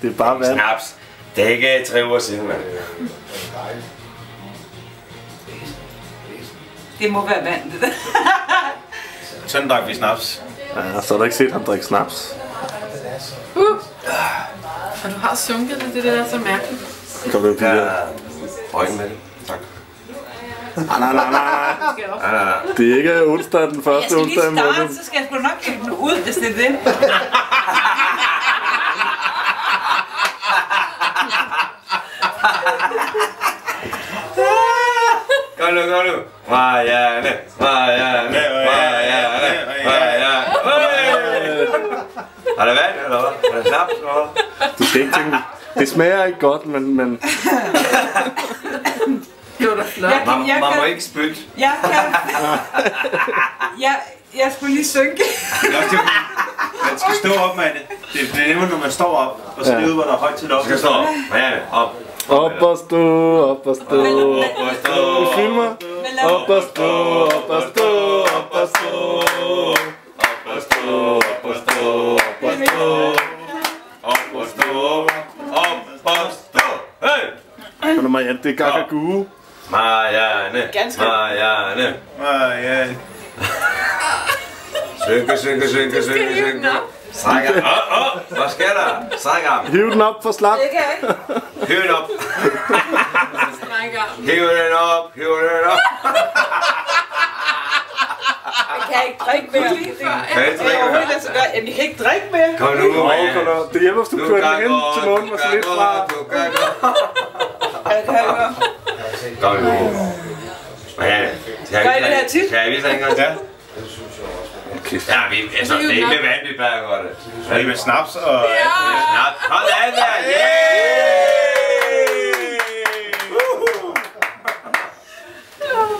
Det er bare vand. Snaps. Det er ikke 3 uger siden, mand. Det må være vand, det der. Sådan drak vi snaps. Ja, så har du ikke set ham drikke snaps. Og du har sunket det der er så mærkeligt. Kom nu, Pia. Røgn med det. Tak. Nej. Det er ikke onsdag, den første onsdag i Jeg skal lige starte, måneden. så skal jeg sgu nok kigge den ud, hvis det er det. Kom nu. Marianne. Har der vand, eller hvad? Har der snaps, eller hvad? Du skal ikke tænke. Det smager ikke godt, men... Det var da flot. Man må ikke spytte. Jeg skulle lige synke. Man skal stå op, mand. Det er nemmere, når man står op, og så lige hvor der er højt til Du skal loftet. stå op. Marianne, op. Op og stå, op og stå. Du filmer. Op og stå, op og stå, op og stå. Op og stå, op og stå, op og stå. Op og stå, op og stå. Hey! Kom nu, Marianne, det er gagagu. Marianne. Marianne. Ja. Synke. Stræk arm. Hvad sker der? Stræk arm. Hiv den op for slap. Hiv den op. Stræk armen. Hiv den op. Jeg kan ikke drikke mere. Kan I ikke drikke mere? Jamen, jeg kan ikke drikke mere. Kom nu, Marianne. Det hjælper, hvis du kører den ind til munden og så lidt fra. Kom nu. Marianne. Gør I det her tit? Kan jeg vise dig en gang til? Ja, altså, det er ikke med vand, vi plejer at gøre det. Det er med snaps og... Snart. Kom an der!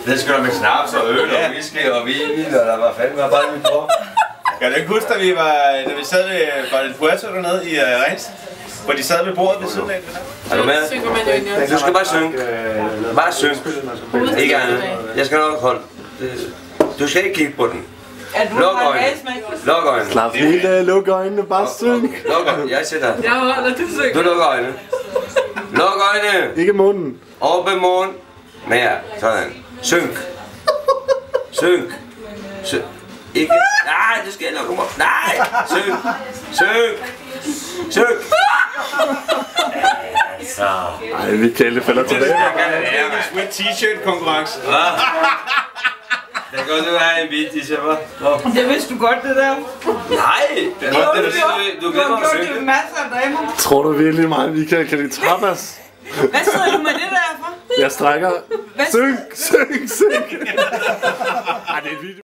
Det skal da med snaps og øl og whisky og vin, eller hvad fanden var bare vi på? Kan du ikke huske, da vi sad ved et Puerto dernede i Rennes? Hvor de sad ved bordet ved siden af? Er du med? Synger man jo ikke. Du skal bare synge. Bare synge. Ikke andet. Jeg skal nok holde. Du skal ikke kigge på den. Er du Luk har øjnene. gasmæk? Luk øjnene. Slap helt, luk øjnene, bare syng. Luk øjnene. Jeg sætter. Jeg holder, du synger. Du lukker øjnene. Luk øjnene. Ikke munden. Åbne munden. Mere. Sådan. Synk. Synk. Synk. Ikke. Nej, du skal lukke munden. Nej. Synk. Så. Ej, Michael falder tilbage. Med t-shirt konkurrence. Det kan godt være en bit, hva'? Det vidste du godt, det der. Nej! Det er godt, det du glemmer at synge. Du har synge. gjort det masser af damer. Tror du virkelig mig, Michael? Kan de trappes? Hvad sidder du med det der for? Jeg strækker. Syng. Ej, det er et video.